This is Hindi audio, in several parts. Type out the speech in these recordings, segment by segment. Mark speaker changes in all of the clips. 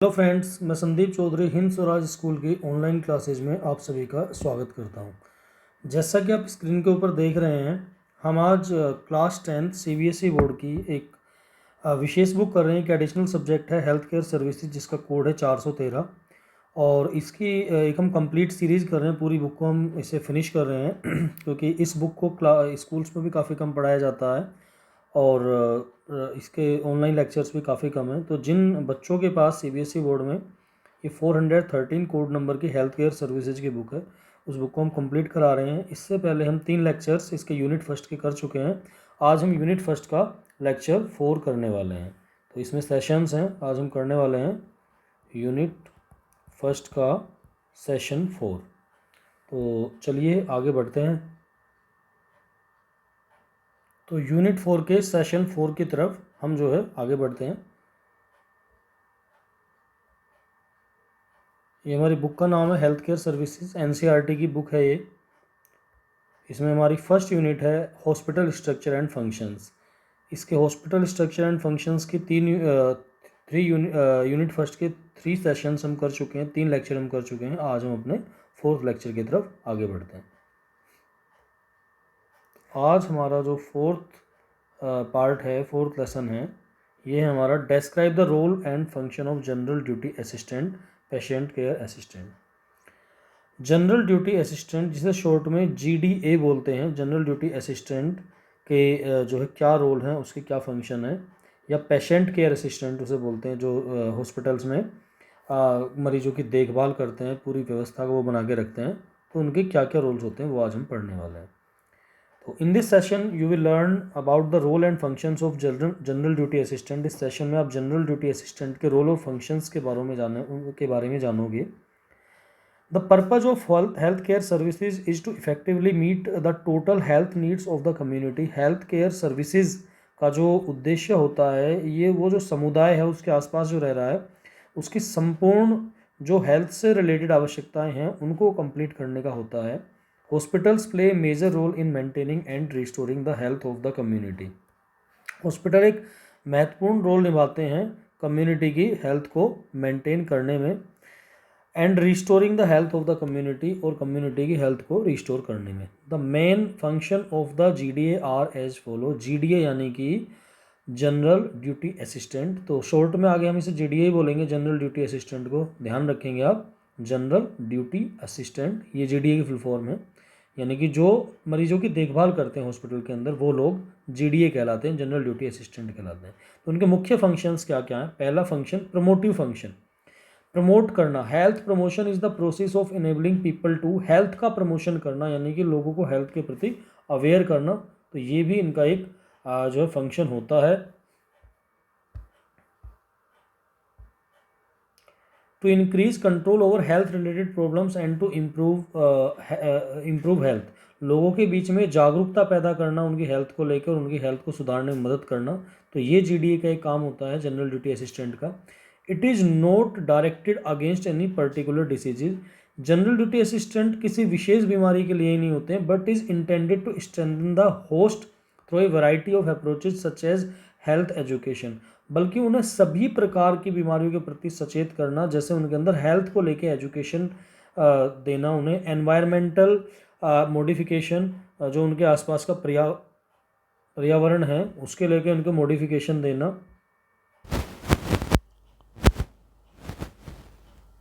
Speaker 1: हेलो फ्रेंड्स, मैं संदीप चौधरी हिंद स्वराज स्कूल की ऑनलाइन क्लासेज में आप सभी का स्वागत करता हूं। जैसा कि आप स्क्रीन के ऊपर देख रहे हैं, हम आज क्लास 10 सीबीएसई बोर्ड की एक विशेष बुक कर रहे हैं। एक एडिशनल सब्जेक्ट है हेल्थ केयर सर्विसेज, जिसका कोड है 413। और इसकी एक हम कंप्लीट सीरीज़ कर रहे हैं। पूरी बुक को हम इसे फिनिश कर रहे हैं क्योंकि इस बुक को स्कूल्स में भी काफ़ी कम पढ़ाया जाता है और इसके ऑनलाइन लेक्चर्स भी काफ़ी कम हैं। तो जिन बच्चों के पास सीबीएसई बोर्ड में ये 413 कोड नंबर की हेल्थ केयर सर्विसेज की बुक है, उस बुक को हम कंप्लीट करा रहे हैं। इससे पहले हम 3 लेक्चर्स इसके यूनिट फर्स्ट के कर चुके हैं। आज हम यूनिट फर्स्ट का लेक्चर 4 करने वाले हैं। तो इसमें सेशंस हैं, आज हम करने वाले हैं यूनिट फर्स्ट का सेशन 4। तो चलिए आगे बढ़ते हैं। तो यूनिट 4 के सेशन 4 की तरफ हम जो है आगे बढ़ते हैं। ये हमारी बुक का नाम है हेल्थ केयर सर्विसेज, एनसीईआरटी की बुक है ये। इसमें हमारी फर्स्ट यूनिट है हॉस्पिटल स्ट्रक्चर एंड फंक्शंस। इसके हॉस्पिटल स्ट्रक्चर एंड फंक्शंस की यूनिट फर्स्ट के 3 सेशंस हम कर चुके हैं, 3 लेक्चर हम कर चुके हैं। आज हम अपने 4th लेक्चर की तरफ आगे बढ़ते हैं। आज हमारा जो 4th पार्ट है, 4th लेसन है, ये है हमारा describe the role and function of general duty assistant, patient care assistant. General duty assistant, जिसे शॉर्ट में जीडीए बोलते हैं, जनरल ड्यूटी असिस्टेंट के जो है क्या रोल हैं, उसके क्या फंक्शन है, या पेशेंट केयर असिस्टेंट उसे बोलते हैं, जो हॉस्पिटल्स में मरीजों की देखभाल करते हैं, पूरी व्यवस्था को वो बना के रखते हैं। तो उनके क्या क्या रोल्स होते हैं वो आज हम पढ़ने वाले हैं। तो in this session you will learn about the role and functions of general duty assistant. इस सेशन में आप जनरल ड्यूटी असिस्टेंट के रोल और फंक्शंस के बारे में जानोगे। The purpose of health care services is to effectively meet the total health needs of the community. Health care services का जो उद्देश्य होता है, ये वो जो समुदाय है उसके आसपास जो रह रहा है, उसकी संपूर्ण जो हेल्थ से रिलेटेड आवश्यकताएं हैं उनको कंप्लीट करने का होता है। Hospitals play major role in maintaining and restoring the health of the community. Hospital एक महत्वपूर्ण रोल निभाते हैं कम्युनिटी की हेल्थ को मेंटेन करने में, and restoring the health of the community, और कम्युनिटी की हेल्थ को रिस्टोर करने में। The main function of the GDA are as follow. GDA यानी कि जनरल ड्यूटी असिस्टेंट, तो शॉर्ट में आगे हम इसे जीडीए ही बोलेंगे, जनरल ड्यूटी असिस्टेंट को ध्यान रखेंगे आप। जनरल ड्यूटी असिस्टेंट ये जीडीए की फुल फॉर्म है, यानी कि जो मरीजों की देखभाल करते हैं हॉस्पिटल के अंदर वो लोग जीडीए कहलाते हैं, जनरल ड्यूटी असिस्टेंट कहलाते हैं। तो उनके मुख्य फंक्शंस क्या क्या हैं? पहला फंक्शन प्रमोटिव फंक्शन, प्रमोट करना। Health promotion is the process of enabling people to, health का प्रमोशन करना यानी कि लोगों को हेल्थ के प्रति अवेयर करना। तो ये भी इनका एक जो है फंक्शन होता है। To increase control over health related problems and to improve health, लोगों के बीच में जागरूकता पैदा करना उनकी हेल्थ को लेकर, उनकी हेल्थ को सुधारने में मदद करना। तो ये जीडीए का एक काम होता है जनरल ड्यूटी असिस्टेंट का। It is not directed against any particular diseases. General duty assistant किसी विशेष बीमारी के लिए ही नहीं होते हैं, but is intended to strengthen the host through a variety of approaches such as health education, बल्कि उन्हें सभी प्रकार की बीमारियों के प्रति सचेत करना, जैसे उनके अंदर हेल्थ को लेके एजुकेशन देना, उन्हें एनवायरमेंटल मॉडिफिकेशन, जो उनके आसपास का पर्यावरण है उसके लेके उनको मॉडिफिकेशन देना।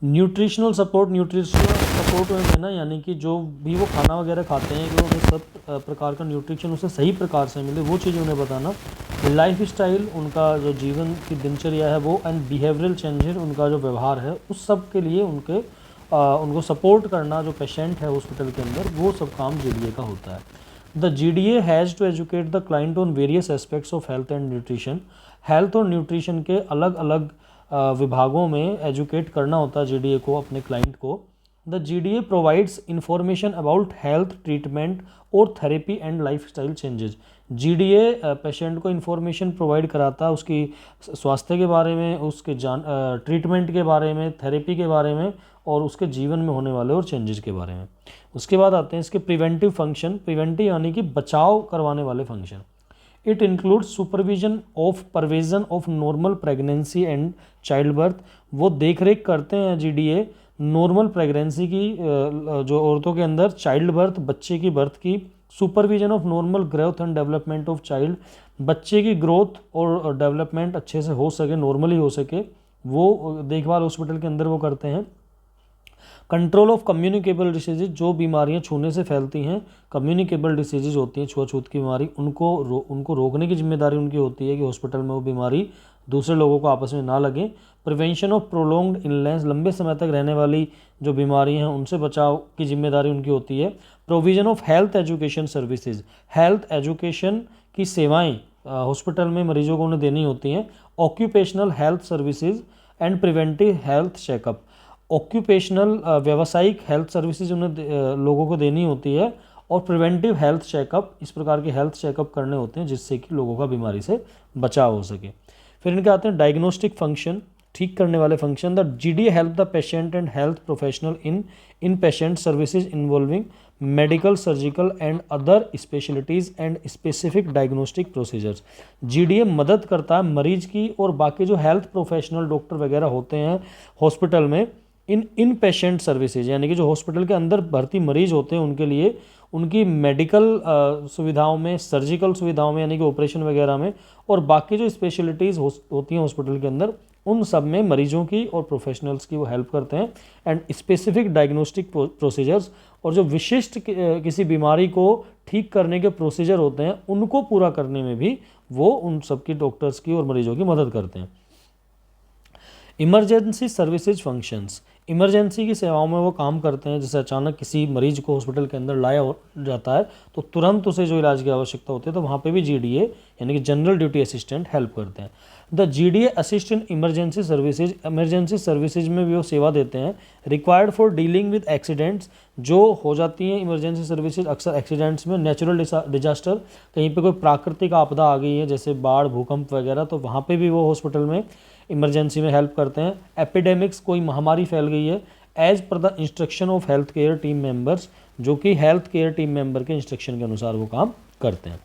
Speaker 1: न्यूट्रिशनल सपोर्ट उन्हें देना, यानी कि जो भी वो खाना वगैरह खाते हैं कि उन्हें सब प्रकार का न्यूट्रिशन उसे सही प्रकार से मिले, वो चीज़ उन्हें बताना। लाइफ स्टाइल, उनका जो जीवन की दिनचर्या है वो, एंड बिहेवियरल चेंजेस, उनका जो व्यवहार है उस सब के लिए उनको सपोर्ट करना, जो पेशेंट है हॉस्पिटल के अंदर, वो सब काम जीडीए का होता है। The GDA has to educate the client on various aspects of health and nutrition. Health और न्यूट्रिशन के अलग अलग विभागों में एजुकेट करना होता है जीडीए को अपने क्लाइंट को। The GDA provides information about health treatment और therapy and life style changes. GDA patient को इंफॉर्मेशन प्रोवाइड कराता है उसकी स्वास्थ्य के बारे में, उसके ट्रीटमेंट के बारे में, थेरेपी के बारे में, और उसके जीवन में होने वाले और चेंजेस के बारे में। उसके बाद आते हैं इसके प्रिवेंटिव फंक्शन। प्रिवेंटिव यानी कि बचाव करवाने वाले function. It includes supervision of provision of normal pregnancy and child birth. वो देख रेख करते हैं GDA नॉर्मल प्रेगनेंसी की, जो औरतों के अंदर चाइल्ड बर्थ, बच्चे की बर्थ की, supervision of normal growth and development of child, बच्चे की ग्रोथ और डेवलपमेंट अच्छे से हो सके, नॉर्मली हो सके, वो देखभाल हॉस्पिटल के अंदर वो करते हैं। कंट्रोल ऑफ कम्युनिकेबल डिसीजेज, जो बीमारियां छूने से फैलती हैं, कम्युनिकेबल डिसीजेज होती हैं, छुआछूत की बीमारी, उनको रोकने की जिम्मेदारी उनकी होती है कि हॉस्पिटल में वो बीमारी दूसरे लोगों को आपस में ना लगे। प्रिवेंशन ऑफ प्रोलॉन्ग्ड इलनेस, लंबे समय तक रहने वाली जो बीमारियां हैं उनसे बचाव की जिम्मेदारी उनकी होती है। Provision of health education services, health education की सेवाएं हॉस्पिटल में मरीजों को उन्हें देनी होती हैं। Occupational health services and preventive health checkup, occupational व्यावसायिक हेल्थ सर्विसेज उन्हें लोगों को देनी होती है। और प्रिवेंटिव हेल्थ चेकअप, इस प्रकार के हेल्थ चेकअप करने होते हैं जिससे कि लोगों का बीमारी से बचाव हो सके। फिर इनके आते हैं डायग्नोस्टिक फंक्शन, ठीक करने वाले function. The GDA help the patient and health professional in patient services involving medical, surgical and other specialities and specific diagnostic procedures. GDA मदद करता है मरीज की और बाकी जो हेल्थ प्रोफेशनल डॉक्टर वगैरह होते हैं हॉस्पिटल में इन पेशेंट सर्विसेज, यानी कि जो हॉस्पिटल के अंदर भर्ती मरीज होते हैं उनके लिए उनकी मेडिकल सुविधाओं में, सर्जिकल सुविधाओं में यानी कि ऑपरेशन वगैरह में, और बाकी जो स्पेशलिटीज़ होती हैं हॉस्पिटल के अंदर उन सब में मरीजों की और प्रोफेशनल्स की वो हेल्प करते हैं। एंड स्पेसिफिक डायग्नोस्टिक प्रोसीजर्स, और जो विशिष्ट किसी बीमारी को ठीक करने के प्रोसीजर होते हैं उनको पूरा करने में भी वो उन सब की डॉक्टर्स की और मरीजों की मदद करते हैं। इमरजेंसी सर्विसेज फंक्शंस, इमरजेंसी की सेवाओं में वो काम करते हैं। जैसे अचानक किसी मरीज को हॉस्पिटल के अंदर लाया जाता है तो तुरंत उसे जो इलाज की आवश्यकता होती है तो वहाँ पे भी GDA यानी कि जनरल ड्यूटी असिस्टेंट हेल्प करते हैं। The GDA assist in emergency services, emergency services में भी वो सेवा देते हैं। Required for dealing with accidents, जो हो जाती हैं इमरजेंसी सर्विसेज अक्सर एक्सीडेंट्स में, नेचुरल डिजास्टर, कहीं पे कोई प्राकृतिक आपदा आ गई है जैसे बाढ़, भूकंप वगैरह, तो वहाँ पे भी वो हॉस्पिटल में इमरजेंसी में हेल्प करते हैं। एपिडेमिक्स, कोई महामारी फैल गई है, as per the instruction of health care team members, जो कि हेल्थ केयर टीम मेंबर के इंस्ट्रक्शन के अनुसार वो काम करते हैं।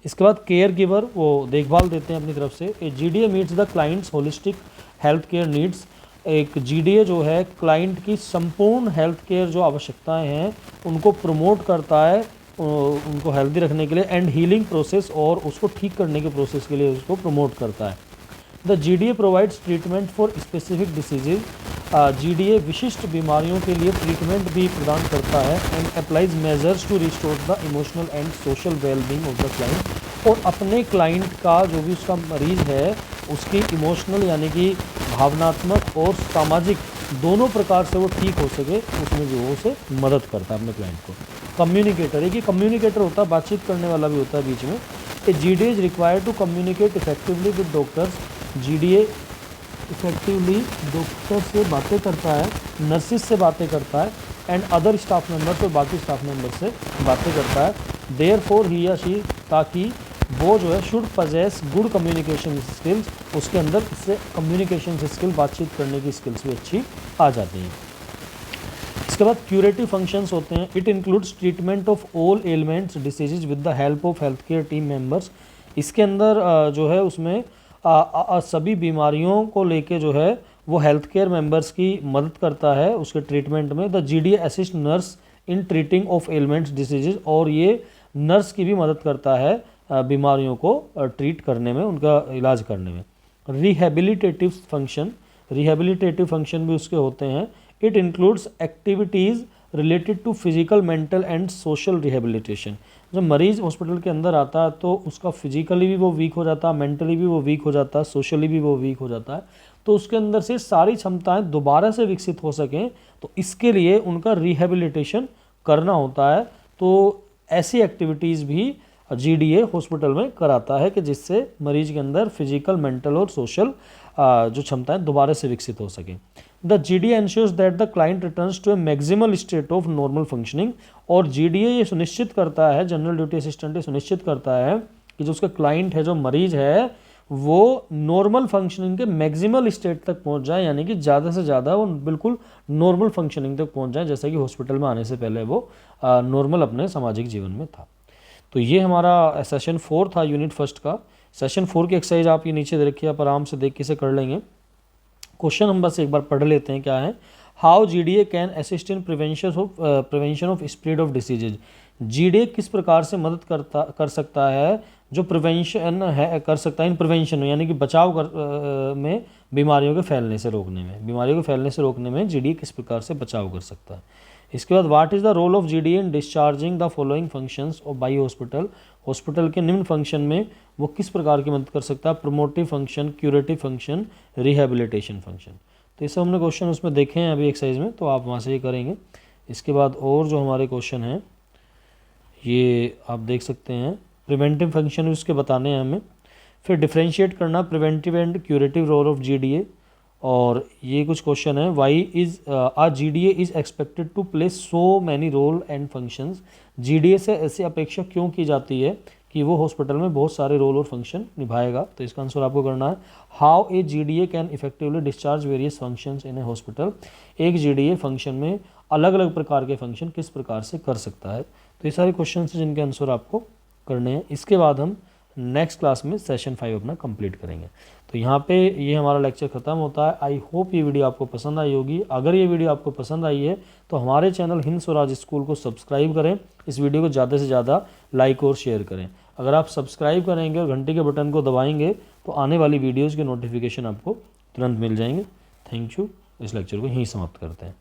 Speaker 1: इसके बाद केयर गिवर, वो देखभाल देते हैं अपनी तरफ से। ए GDA meets the clients holistic health care needs, एक GDA जो है क्लाइंट की संपूर्ण हेल्थ केयर जो आवश्यकताएं हैं उनको प्रमोट करता है, उनको हेल्दी रखने के लिए, एंड हीलिंग प्रोसेस, और उसको ठीक करने के प्रोसेस के लिए उसको प्रमोट करता है। The GDA provides treatment for specific diseases, GDA विशिष्ट बीमारियों के लिए ट्रीटमेंट भी प्रदान करता है। And applies measures to restore the emotional and social wellbeing of the client, और अपने क्लाइंट का जो भी उसका मरीज है उसकी इमोशनल यानी कि भावनात्मक और सामाजिक दोनों प्रकार से वो ठीक हो सके उसमें जो वो उसे मदद करता है अपने क्लाइंट को। कम्युनिकेटर, एक कम्युनिकेटर होता है, बातचीत करने वाला भी होता है बीच में। A GDA is required to communicate effectively with doctors, GDA effectively doctor से बातें करता है, नर्सिस से बातें करता है, एंड अदर स्टाफ मेंबर्स और बाकी स्टाफ मेंबर से बातें करता है। देयरफॉर ही या शी, ताकि वो जो है should possess good communication skills, उसके अंदर इससे कम्युनिकेशन स्किल, बातचीत करने की स्किल्स भी अच्छी आ जाती हैं। इसके बाद क्यूरेटिव फंक्शंस होते हैं। It includes treatment of all elements diseases with the help of health care team members. इसके अंदर जो है उसमें सभी बीमारियों को लेके जो है वो हेल्थ केयर मेंबर्स की मदद करता है उसके ट्रीटमेंट में। The GDA assist nurse in treating of elements diseases, और ये नर्स की भी मदद करता है बीमारियों को ट्रीट करने में, उनका इलाज करने में। रिहेबिलिटेटिव फंक्शन, रिहेबिलिटेटिव फंक्शन भी उसके होते हैं। It includes activities related to physical, mental and social rehabilitation. जब मरीज़ हॉस्पिटल के अंदर आता है तो उसका फिजिकली भी वो वीक हो जाता है, मेंटली भी वो वीक हो जाता है, सोशली भी वो वीक हो जाता है, तो उसके अंदर से सारी क्षमताएं दोबारा से विकसित हो सकें तो इसके लिए उनका रिहेबिलिटेशन करना होता है। तो ऐसी एक्टिविटीज़ भी GDA हॉस्पिटल में कराता है कि जिससे मरीज के अंदर फिजिकल, मेंटल और सोशल जो क्षमताएं दोबारा से विकसित हो सकें। The GDA ensures that the client returns to a maximal state of normal functioning, और GDA ये सुनिश्चित करता है, जनरल ड्यूटी असिस्टेंट ये सुनिश्चित करता है कि जो उसका क्लाइंट है, जो मरीज है, वो नॉर्मल फंक्शनिंग के मैक्सिमल स्टेट तक पहुंच जाए, यानी कि ज़्यादा से ज़्यादा वो बिल्कुल नॉर्मल फंक्शनिंग तक पहुंच जाए, जैसा कि हॉस्पिटल में आने से पहले वो नॉर्मल अपने सामाजिक जीवन में था। तो ये हमारा सेशन 4 था यूनिट फर्स्ट का। सेशन 4 की एक्सरसाइज आप ये नीचे दे रखी है, आप आराम से देख के इसे कर लेंगे। क्वेश्चन हम बस एक बार पढ़ लेते हैं क्या है। How GDA can assist in prevention of spread of diseases. GDA किस प्रकार से मदद कर सकता है, जो प्रिवेंशन है कर सकता है इन प्रिवेंशन में, यानी कि बचाव में बीमारियों के फैलने से रोकने में, बीमारियों के फैलने से रोकने में GDA किस प्रकार से बचाव कर सकता है। इसके बाद what is the role of GDA in discharging the following functions of by hospital. Hospital के निम्न फंक्शन में वो किस प्रकार की मदद कर सकता है। Promotive function, curative function, rehabilitation function. तो ये सब हमने क्वेश्चन उसमें देखे हैं अभी एक्सरसाइज में, तो आप वहाँ से ये करेंगे। इसके बाद और जो हमारे क्वेश्चन हैं ये आप देख सकते हैं, प्रिवेंटिव फंक्शन भी उसके बताने हैं हमें। फिर डिफ्रेंशिएट करना preventive and curative role of GDA। और ये कुछ क्वेश्चन है, why is GDA is expected to play so many role and functions. GDA से ऐसी अपेक्षा क्यों की जाती है कि वो हॉस्पिटल में बहुत सारे रोल और फंक्शन निभाएगा। तो इसका आंसर आपको करना है। How a GDA can effectively discharge various functions in A hospital. एक GDA फंक्शन में अलग अलग प्रकार के फंक्शन किस प्रकार से कर सकता है। तो ये सारे क्वेश्चन हैं जिनके आंसर आपको करने हैं। इसके बाद हम नेक्स्ट क्लास में सेशन 5 अपना कंप्लीट करेंगे। तो यहाँ पे ये हमारा लेक्चर ख़त्म होता है। आई होप ये वीडियो आपको पसंद आई होगी। अगर ये वीडियो आपको पसंद आई है तो हमारे चैनल हिंद स्वराज स्कूल को सब्सक्राइब करें। इस वीडियो को ज़्यादा से ज़्यादा लाइक और शेयर करें। अगर आप सब्सक्राइब करेंगे और घंटे के बटन को दबाएंगे तो आने वाली वीडियोज़ के नोटिफिकेशन आपको तुरंत मिल जाएंगे। Thank you. इस लेक्चर को यहीं समाप्त करते हैं।